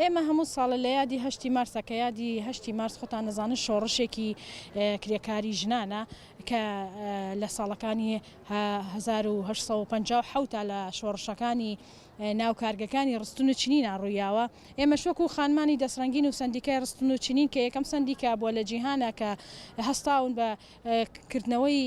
ئێمە هەموو ساڵە لە یادی هەشتی مارسە کە یادی هەشتی مارس خۆتان نەزانن شۆڕشێکی کرێکاری ژنانە کە لە ساڵەکانی 1950 تا لە شۆڕشەکانی ناو کارگەکانی ڕستون و چنینە ڕوویاوە. ئێمە شوەکو و خانمانی دەسڕنگین و سندیکای ڕستون و چنین کە یەکەم سندیکا بووە لە جیهانە کە هەستاون بە کردنەوەی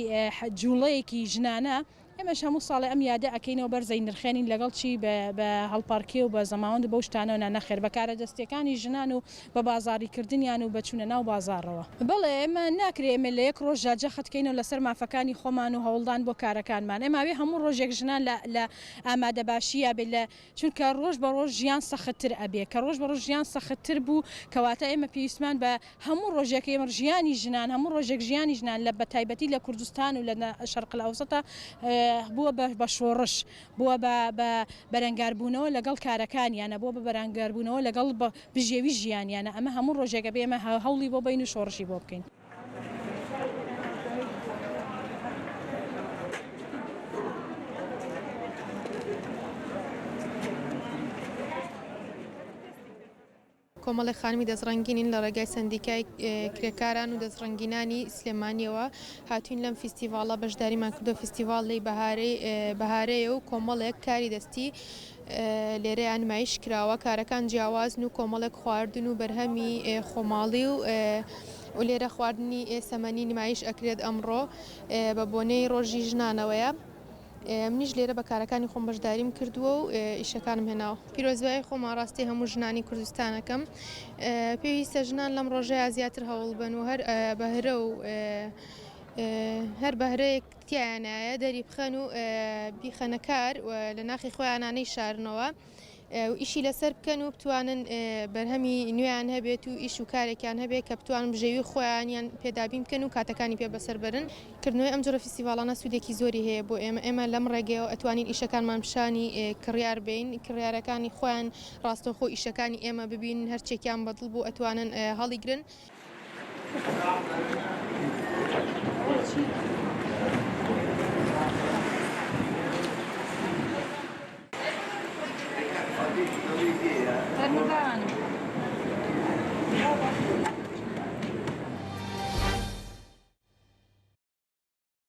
جوڵەیەکی ژنانە. ئێمەش هەموو ساڵی ئەم یادە ئەکەینەوە بەرزەی نرخێنین لەگەڵ چی بە هەڵپارکێ و بە زەماوەند بەو شتانەوە نەخێر بەکارە دەستەکانی ژنان و بە بازاڕیکردنیان و بەچوونە ناو بازاڕەوە. بەڵێ ئێمە ناکرێ ئێمە لە یەک ڕۆژ جاجە خەتکەینەوە لەسەر مافەکانی خۆمان و هەوڵدان بۆ کارەکانمان. ئێماوێ هەموو ڕۆژێک ژنان لە ئامادە باشیە بێت لە چونکە ڕۆژ بە ڕۆژ ژیان سەختتر ئەبێ کە ڕۆژ بە ڕۆژ ژیان سەختتر بوو کەواتە ئێمە پێویستمان بە هەموو ڕۆژێک ئێمە ژیانی ژنان هەموو ڕۆژێک ژیانی ژنان لە بەتایبەتی لە کوردستان و لە شەرق الئەوسەتە بووە بە شۆڕش بووە بە بەرەنگاربوونەوە لەگەڵ کارەکانیانە بۆ بە بەرەنگاربوونەوە لەگەڵ بژێوی ژیانیانە ئەمە هەموو ڕۆژێکە بێمە هەوڵی بۆ بین و شۆڕشی بۆ بکەین. کۆمەڵی خانمی دەستڕەنگینین لە ڕێگای سندیکای کرێکاران و دەستڕەنگینانی سلێمانیەوە هاتوین لەم فیستیڤاڵە بەشداریمان کردو. فیستیڤاڵی بەهارەیە و کۆمەڵێک کاری دەستی لێرەیان نمایش کراوە. کارەکان جیاوازن و کۆمەڵێک خواردن و بەرهەمی خۆماڵی و لێرە خواردنی سەمەنی نمایش ئەکرێت ئەمڕۆ بە بۆنەی ڕۆژی ژنانەوەیە. منیش لێرە بە کارەکانی خۆم بەشداریم کردووە و ئیشەکانم هێناوە. پیرۆزبایی خۆمان ڕاستی هەموو ژنانی کوردستانەکەم پێویستە ژنان لەم ڕۆژەیە زیاتر هەوڵ بن و هەر بەهرە و هەر بەهرەیەک تیانایە دەری بخەن و بیخەنە کار لە ناخی خۆیانانەی شارنەوە و ئیشی لەسەر بکەن و بتوانن بەرهەمی نوێیان هەبێت و ئیش و کارێکیان هەبێت کە بتوانن بژێوی خۆیانیان پێدابین بکەن و کاتەکانی پێ بەسەر بەرن. کردنەوەی ئەم جۆرە فیستیڤاڵانە سوودێکی زۆری هەیە بۆ ئێمە لەم ڕێگەیەوە ئەتوانین ئیشەکانمان پیشانی کڕیار بین کڕیارەکانی خۆیان ڕاستەوخۆ ئیشەکانی ئێمە ببین هەرچێکیان بەدڵ بۆ ئەتوانن هەڵیگرن. Termodano.